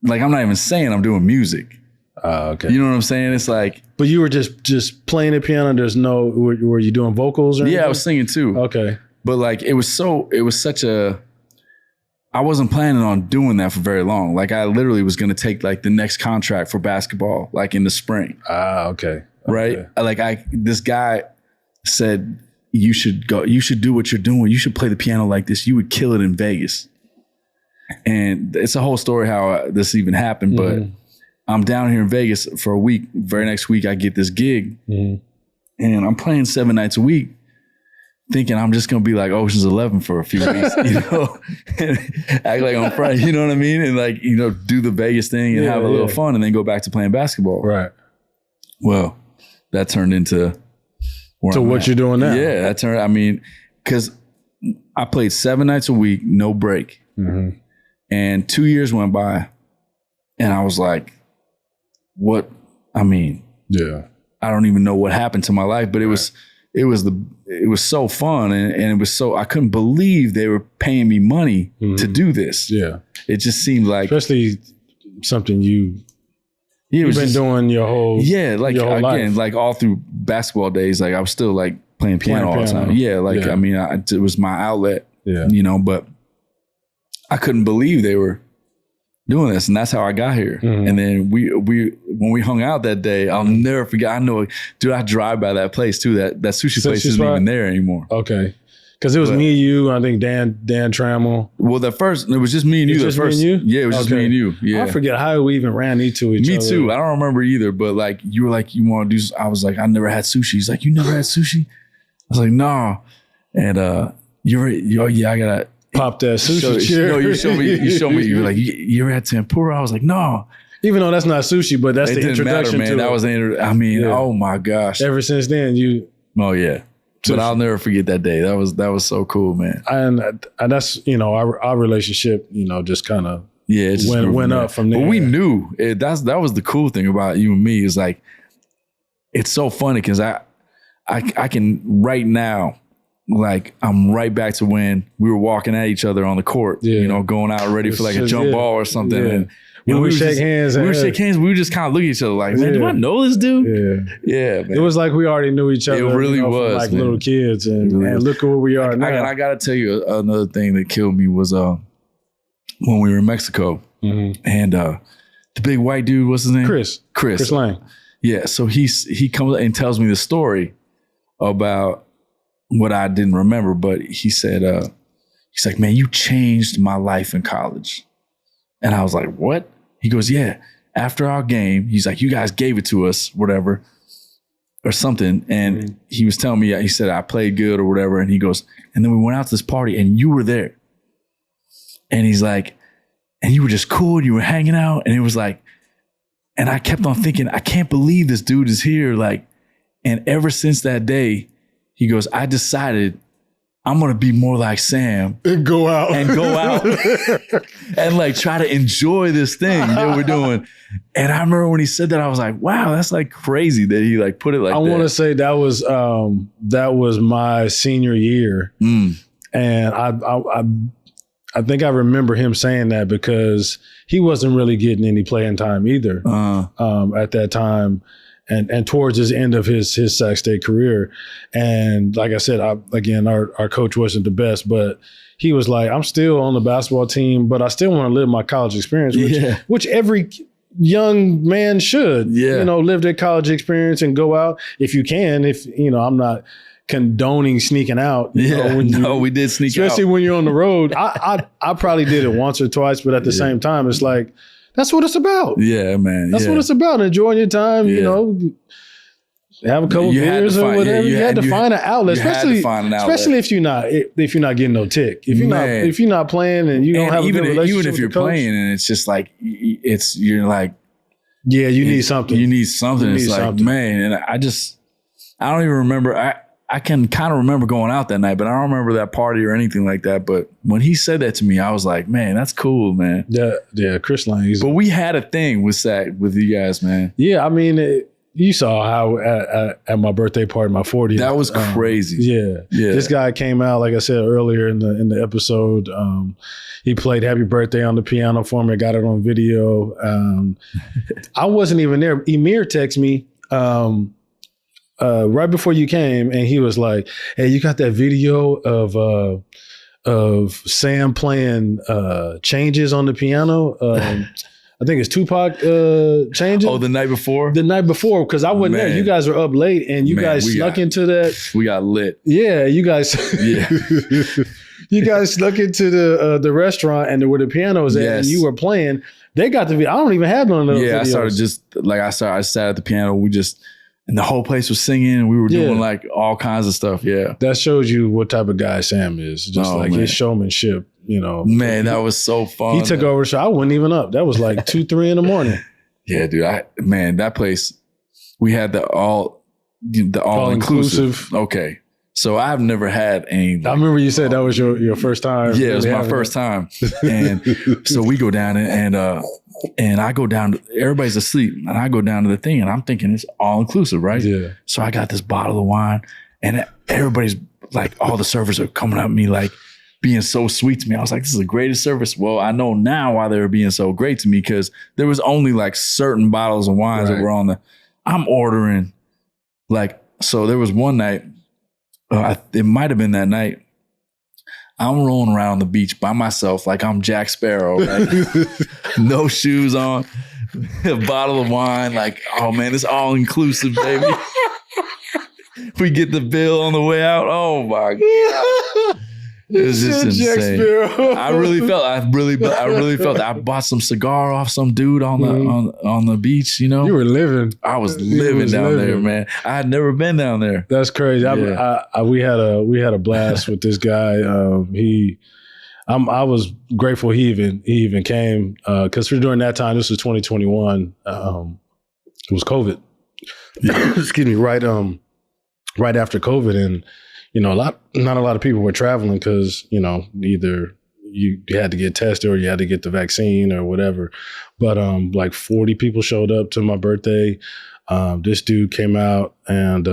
not even saying I'm doing music. Okay. You know what I'm saying? It's like, but you were just playing the piano. There's no, were you doing vocals or anything? Yeah, I was singing too. Okay. But like, it was such a I wasn't planning on doing that for very long. Like I literally was going to take like the next contract for basketball, like in the spring. Okay. Right. Like this guy said, you should do what you're doing. You should play the piano like this. You would kill it in Vegas. And it's a whole story how this even happened, but I'm down here in Vegas for a week. Very next week I get this gig and I'm playing 7 nights a week, thinking I'm just going to be like Ocean's 11 for a few weeks, you know, and act like I'm Friday, you know what I mean? And like, you know, do the Vegas thing and have a little fun and then go back to playing basketball. Right. Well, that turned into what you're doing now. Yeah, that turned, I mean, because I played 7 nights a week, no break. And 2 years went by and I was like, what? I mean, I don't even know what happened to my life, but it was so fun and it was so, I couldn't believe they were paying me money to do this. Yeah. It just seemed like, especially something you've been doing your whole life. Like all through basketball days, like I was still like playing piano all the time. Yeah, like I mean, it was my outlet. You know, but I couldn't believe they were doing this, and that's how I got here. And then when we hung out that day, I'll never forget. I know, dude, I drive by that place too. That sushi place isn't even there anymore. Okay. Because it was me and you, I think Dan Trammell. Well, it was just me and you. Just me and you? Yeah, it was just me and you. Yeah. I forget how we even ran into each other. Me too. I don't remember either. But like, you were like, you want to do? I was like, I never had sushi. He's like, you never had sushi? I was like, nah. And I gotta pop that sushi chair. No, you showed me. You were like, you ever had tempura? I was like, no. Even though that's not sushi, but that's the introduction matter, man. to that it. Was oh my gosh. Ever since then, Oh yeah. But I'll never forget that day. That was so cool, man. And that's, you know, our relationship, you know, just kind of went up from there. But we knew that was the cool thing about you and me is like, it's so funny because I can right now, like I'm right back to when we were walking at each other on the court, you know, going out ready for like a jump ball or something. Yeah. And we would shake hands. We would just kind of look at each other like, man, do I know this dude? Yeah, man. It was like we already knew each other. It really was, from like little kids, and look at where we are now. I got to tell you another thing that killed me was when we were in Mexico, and the big white dude, what's his name? Chris Lang. Yeah, so he comes and tells me the story about what I didn't remember, but he said he's like, man, you changed my life in college. And I was like, what? He goes, yeah, after our game, he's like, you guys gave it to us, whatever, or something. And he was telling me, he said, I played good or whatever. And he goes, and then we went out to this party and you were there. And he's like, and you were just cool and you were hanging out. And it was like, and I kept on thinking, I can't believe this dude is here. Like, and ever since that day, he goes, I decided I'm going to be more like Sam and go out and like try to enjoy this thing that we're doing. And I remember when he said that, I was like, wow, that's like crazy that he like put it like that. I want to say that was my senior year. And I think I remember him saying that because he wasn't really getting any playing time either at that time. And towards his end of his Sac State career. And like I said, our coach wasn't the best, but he was like, I'm still on the basketball team, but I still want to live my college experience, which every young man should, you know, live their college experience and go out if you can. If, you know, I'm not condoning sneaking out. We did sneak out. Especially when you're on the road. I probably did it once or twice, but at the same time, it's like, that's what it's about. Yeah, man. That's what it's about. Enjoying your time, you know, have a couple beers or whatever. You had to find an outlet, especially if you're not getting no tick. If you're not playing and you don't have a good relationship even if you're playing and it's just like you're like, yeah, you need something. You need something. It's like, man, and I don't even remember. I can kind of remember going out that night, but I don't remember that party or anything like that. But when he said that to me, I was like, man, that's cool, man. Yeah, Chris Lang. But we had a thing with Sac with you guys, man. Yeah, I mean, you saw how at my birthday party, my 40th. That was crazy. Yeah. This guy came out, like I said earlier in the episode. He played Happy Birthday on the piano for me. Got it on video. I wasn't even there. Emir texted me. Right before you came, and he was like, hey, you got that video of of Sam playing changes on the piano. I think it's Tupac changes. Oh, the night before? The night before, because I wasn't there. You guys were up late and you guys snuck into that. We got lit. Yeah, you guys. Yeah. You guys snuck into the restaurant and where the piano was at, and you were playing. They got to be. I don't even have none of those. Yeah, videos. I sat at the piano. And the whole place was singing, and we were doing like all kinds of stuff. Yeah, that shows you what type of guy Sam is. Just his showmanship. You know, man, that was so fun. He took over the show. I wasn't even up. That was like 2, 3 in the morning. Yeah, dude. That place. We had the all inclusive. Okay. So I've never had any. I remember you said that was your first time. Yeah, it was my first time. And so we go down and I go down. Everybody's asleep, and I go down to the thing, and I'm thinking it's all inclusive, right? Yeah. So I got this bottle of wine, and everybody's like, all the servers are coming at me like being so sweet to me. I was like, this is the greatest service. Well, I know now why they were being so great to me, because there was only like certain bottles of wines that were on the. I'm ordering like, so there was one night. It might have been that night. I'm rolling around on the beach by myself like I'm Jack Sparrow, right? No shoes on, a bottle of wine. Like, oh man, it's all inclusive, baby. We get the bill on the way out. Oh my God. It was just insane. I really felt that. I bought some cigar off some dude on the beach, you know. You were living. I was living down there, man. I had never been down there. That's crazy. Yeah. We had a blast with this guy. I was grateful he even came, because during that time, this was 2021. It was COVID. Yeah. Excuse me. Right after COVID, and you know, not a lot of people were traveling because, you know, either you had to get tested or you had to get the vaccine or whatever. But like 40 people showed up to my birthday. This dude came out, and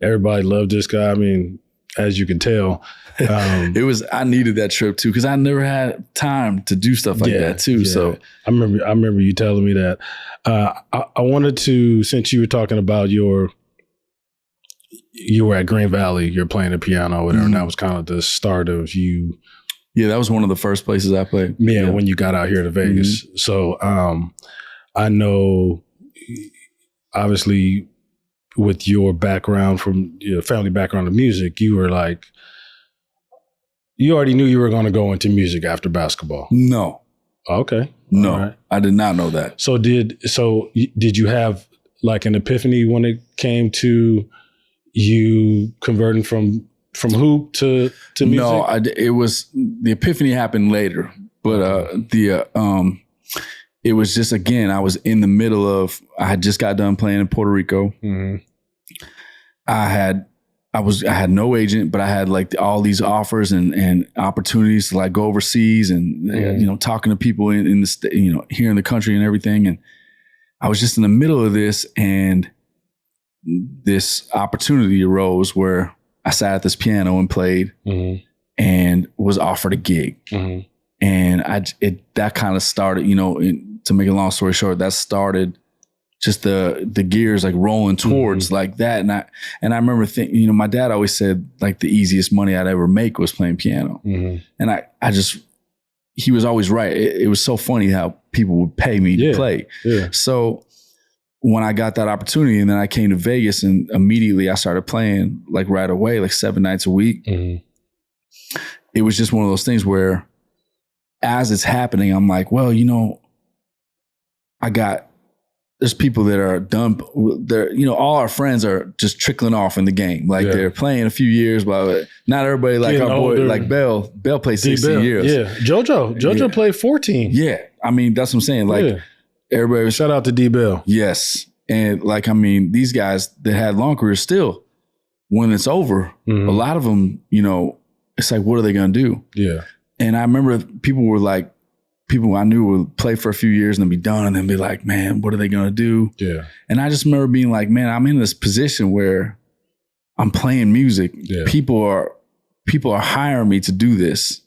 everybody loved this guy. I mean, as you can tell. I needed that trip too, because I never had time to do stuff like that too. Yeah. So I remember you telling me that. I wanted to, since you were talking about you were at Green Valley, you're playing the piano or whatever, and that was kind of the start of you. Yeah, that was one of the first places I played. Yeah, when you got out here to Vegas. Mm-hmm. So I know, obviously, with your background, from your family background of music, you were like, you already knew you were going to go into music after basketball. No. Okay. No, right. I did not know that. So did you have like an epiphany when it came to you converting from hoop to music? No, it was, the epiphany happened later, but it was just, again, I was in the middle of, I had just got done playing in Puerto Rico. Mm-hmm. I had no agent, but I had like all these offers and opportunities to like go overseas and you know, talking to people in the you know, here in the country and everything. And I was just in the middle of this, and this opportunity arose where I sat at this piano and played, and was offered a gig. Mm-hmm. And that kind of started, you know, to make a long story short, that started just the gears like rolling towards like that. And I remember thinking, you know, my dad always said like the easiest money I'd ever make was playing piano. Mm-hmm. And he was always right. It was so funny how people would pay me to play. Yeah. So when I got that opportunity, and then I came to Vegas, and immediately I started playing like right away, like 7 nights a week. Mm-hmm. It was just one of those things where as it's happening, I'm like, well, you know, there's people that are done. They're, you know, all our friends are just trickling off in the game. Like they're playing a few years, but not everybody like getting our boy, older. Like Bell played 16 years. Yeah. JoJo played 14. Yeah. I mean, that's what I'm saying. Like everybody was, shout out to D Bell. Yes. And like, I mean, these guys that had long careers still, when it's over, a lot of them, you know, it's like, what are they going to do? Yeah. And I remember people I knew would play for a few years and then be done, and then be like, man, what are they going to do? Yeah. And I just remember being like, man, I'm in this position where I'm playing music. Yeah. People are hiring me to do this.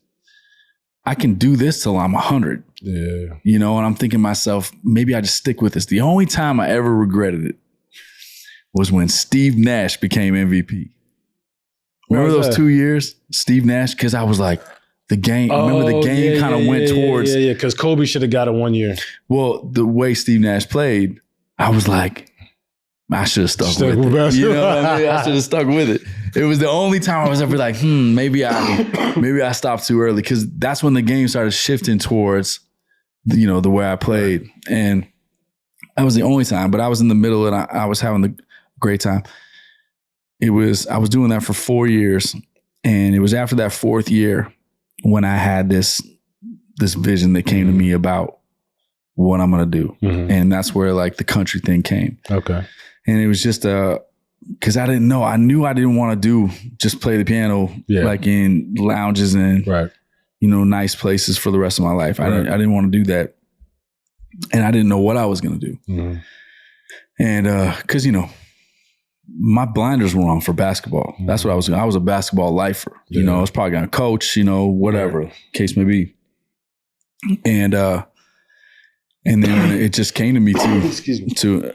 I can do this till I'm 100. Yeah. You know, and I'm thinking to myself, maybe I just stick with this. The only time I ever regretted it was when Steve Nash became MVP. Remember those 2 years, Steve Nash? Because I was like, the game. Remember the game kind of went towards. Yeah. Because Kobe should have got it 1 year. Well, the way Steve Nash played, I was like, I should have stuck with it. You know what I mean? I should have stuck with it. It was the only time I was ever like, maybe I stopped too early, because that's when the game started shifting towards, the way I played, and that was the only time. But I was in the middle, and I was having a great time. I was doing that for 4 years, and it was after that fourth year when I had this vision that came to me about what I'm gonna do, and that's where like the country thing came. Okay. And it was just because I didn't know. I knew I didn't want to just play the piano like in lounges and nice places for the rest of my life. I didn't want to do that, and I didn't know what I was going to do. And because my blinders were on for basketball. That's what I was. I was a basketball lifer. I was probably going to coach. Whatever case may be. And then it just came to me to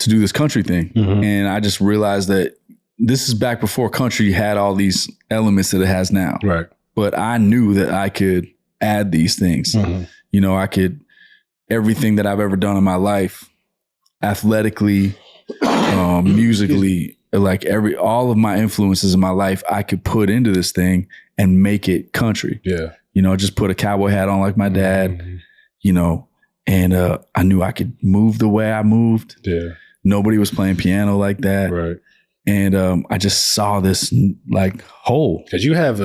do this country thing. And I just realized that this is back before country had all these elements that it has now. Right. But I knew that I could add these things. I could, everything that I've ever done in my life, athletically, musically, like all of my influences in my life, I could put into this thing and make it country. Yeah. Just put a cowboy hat on like my dad, and I knew I could move the way I moved. Yeah. Nobody was playing piano like that. Right. And I just saw this like hole. Because you have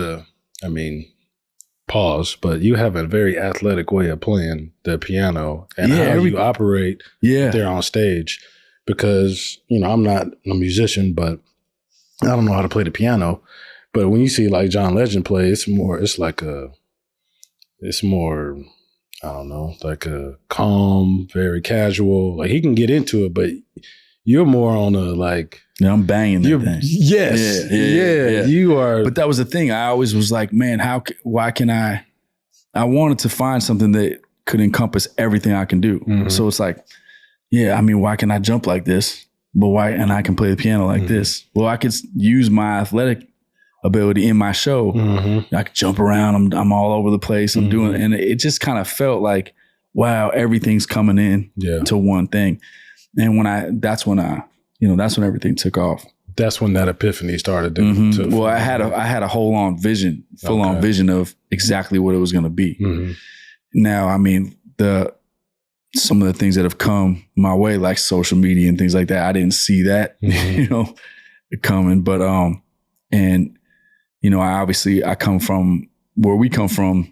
pause, but you have a very athletic way of playing the piano and how you operate there on stage. Because, I'm not a musician, but I don't know how to play the piano. But when you see like John Legend play, it's more, I don't know, like a calm, very casual. Like he can get into it, but you're more on a like. Yeah, I'm banging that thing. Yes. Yeah. You are. But that was the thing. I always was like, man, why can I wanted to find something that could encompass everything I can do. So it's like, why can I jump like this? But why, and I can play the piano like this? Well, I could use my athletic ability in my show. I could jump around. I'm all over the place. I'm doing, and it just kind of felt like, wow, everything's coming in to one thing. And that's when everything took off. That's when that epiphany started. Well, I had a full on vision of exactly what it was going to be. Now, some of the things that have come my way, like social media and things like that, I didn't see that, coming. But I come from where we come from.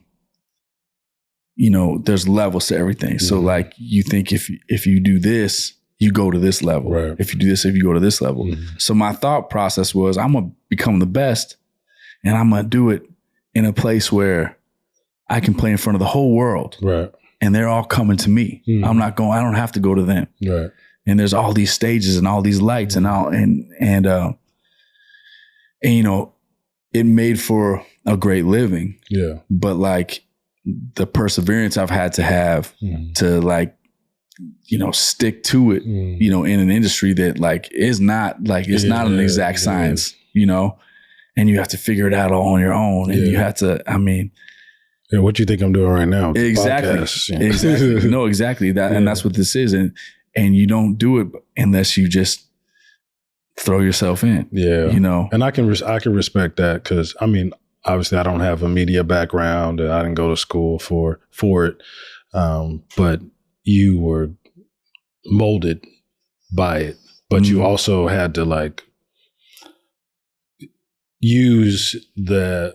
There's levels to everything. So like you think if you do this, you go to this level. Right. If you do this, if you go to this level. So my thought process was, I'm gonna become the best, and I'm gonna do it in a place where I can play in front of the whole world. Right. And they're all coming to me. I don't have to go to them. Right. And there's all these stages and all these lights and it made for a great living. Yeah. But like the perseverance I've had to have to like, stick to it, in an industry that like is not like, it's not an exact science, and you have to figure it out all on your own. And you have to, what do you think I'm doing right now? Exactly. Exactly. No, exactly. That, and that's what this is. And you don't do it unless you just throw yourself in. Yeah. And I can respect that, because obviously I don't have a media background and I didn't go to school for it. But you were molded by it, but you also had to like use the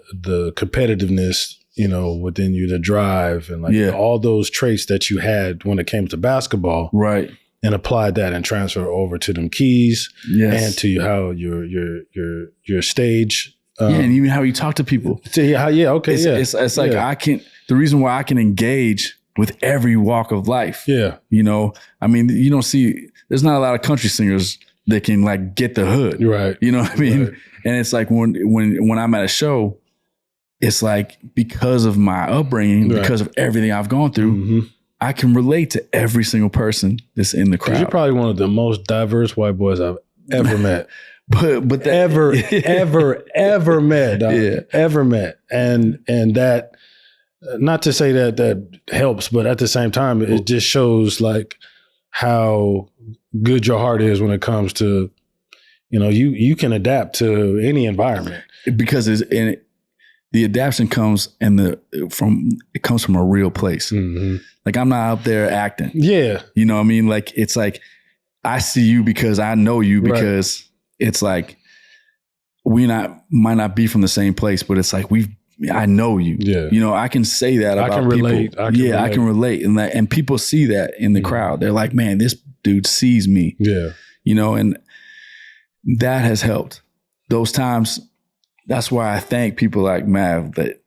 competitiveness, within you, the drive and like all those traits that you had when it came to basketball. Right. And applied that and transfer over to them keys and to how your stage. And even how you talk to people. It's like the reason why I can engage with every walk of life. Yeah. You don't see, there's not a lot of country singers that can like get the hood. Right. You know what I mean? Right. And it's like when I'm at a show, it's like because of my upbringing, because of everything I've gone through, I can relate to every single person that's in the crowd. You're probably one of the most diverse white boys I've ever met. but that, ever met, dog. Yeah. Ever met. And that, not to say that helps, but at the same time, it just shows like how good your heart is when it comes to, you can adapt to any environment. Because the adaptation comes it comes from a real place. Mm-hmm. Like I'm not out there acting. Yeah. You know what I mean? Like it's like I see you because I know you, because it's like might not be from the same place, but it's like I know you. Yeah. I can say that about people. I can relate. And people see that in the crowd. They're like, man, this dude sees me. Yeah. And that has helped. Those times, that's why I thank people like Mav that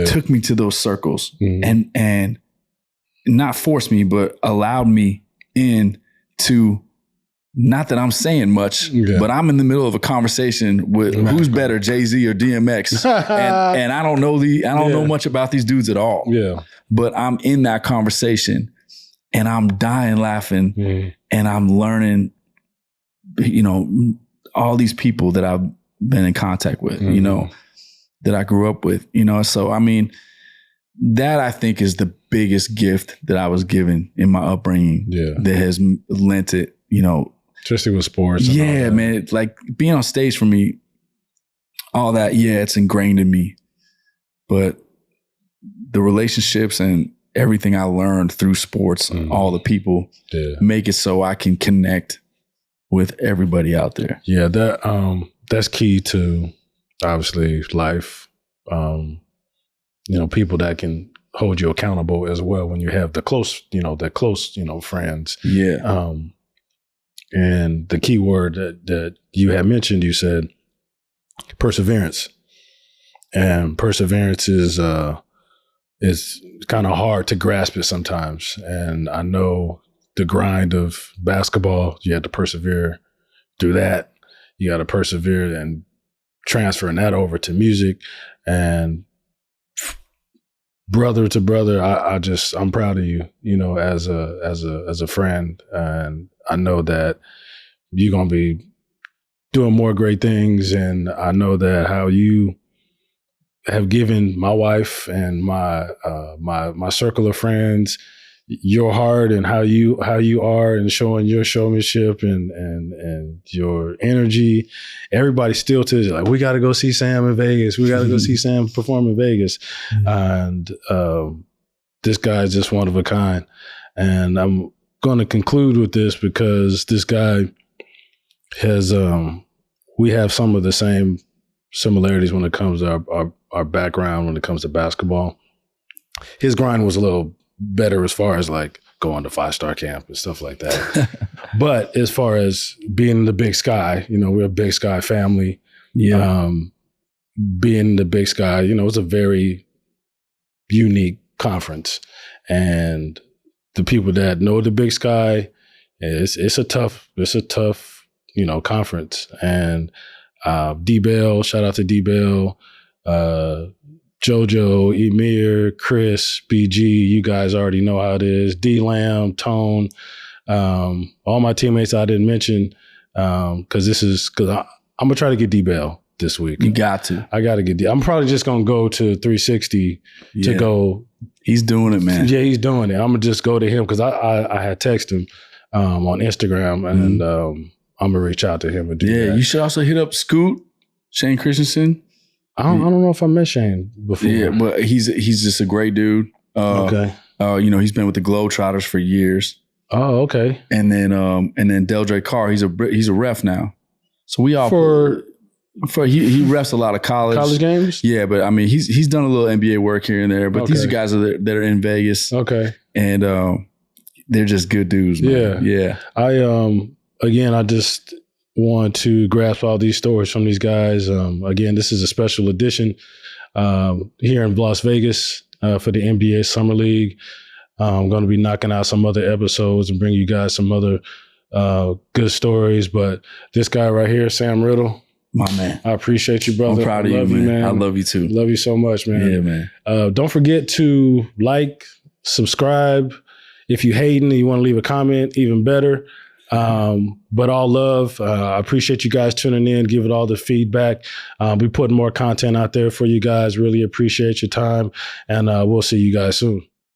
took me to those circles and not forced me, but allowed me in to, not that I'm saying much, but I'm in the middle of a conversation with who's better, Jay-Z or DMX. and I don't know much about these dudes at all. Yeah. But I'm in that conversation and I'm dying laughing and I'm learning, all these people that I've been in contact with, that I grew up with, so I mean, that I think is the biggest gift that I was given in my upbringing that has lent it, especially with sports. Yeah, man. It's like being on stage for me, all that, it's ingrained in me. But the relationships and everything I learned through sports, all the people make it so I can connect with everybody out there. Yeah, that's key to obviously life. People that can hold you accountable as well when you have the close friends. Yeah. And the key word that you had mentioned, you said perseverance. And perseverance is kind of hard to grasp it sometimes. And I know the grind of basketball, you had to persevere through that. You got to persevere and transferring that over to music. And brother to brother, I'm proud of you, as a friend. And I know that you're going to be doing more great things. And I know that how you have given my wife and my circle of friends your heart and how you are and showing your showmanship and your energy. Everybody still tells you, like, we got to go see Sam in Vegas. We got to go see Sam perform in Vegas. And this guy is just one of a kind. And I'm going to conclude with this because this guy has, we have some of the same similarities when it comes to our background, when it comes to basketball. His grind was a little better as far as like going to 5-star camp and stuff like that. But as far as being in the Big Sky, we're a Big Sky family. Yeah. Being in the Big Sky, it's a very unique conference. And the people that know the Big Sky, it's a tough, conference. And D-Bell, shout out to D-Bell, Jojo, Emir, Chris, BG, you guys already know how it is. D-Lam, Tone, all my teammates I didn't mention, because I'm going to try to get D-Bell this week. You got to. I got to get I'm probably just going to go to 360 to go. He's doing it, man. Yeah, he's doing it. I'm going to just go to him because I had texted him on Instagram, and I'm going to reach out to him and do that. Yeah, you should also hit up Scoot, Shane Christensen. I don't know if I met Shane before. Yeah, but he's just a great dude. Okay. He's been with the Globetrotters for years. Oh, okay. And then Deldre Carr, he's a ref now. So we all he refs a lot of college games. Yeah, but I mean he's done a little NBA work here and there. But these guys that are in Vegas. Okay. And they're just good dudes, man. Yeah. I just want to grasp all these stories from these guys. Again, this is a special edition here in Las Vegas for the NBA Summer League. I'm going to be knocking out some other episodes and bring you guys some other good stories. But this guy right here, Sam Riddle, my man, I appreciate you, brother. I'm proud of you, man. I love you too. Love you so much, man. Yeah, man. Don't forget to like, subscribe. If you hating and you want to leave a comment, even better. But all love. I appreciate you guys tuning in, giving all the feedback. We putting more content out there for you guys. Really appreciate your time, and we'll see you guys soon.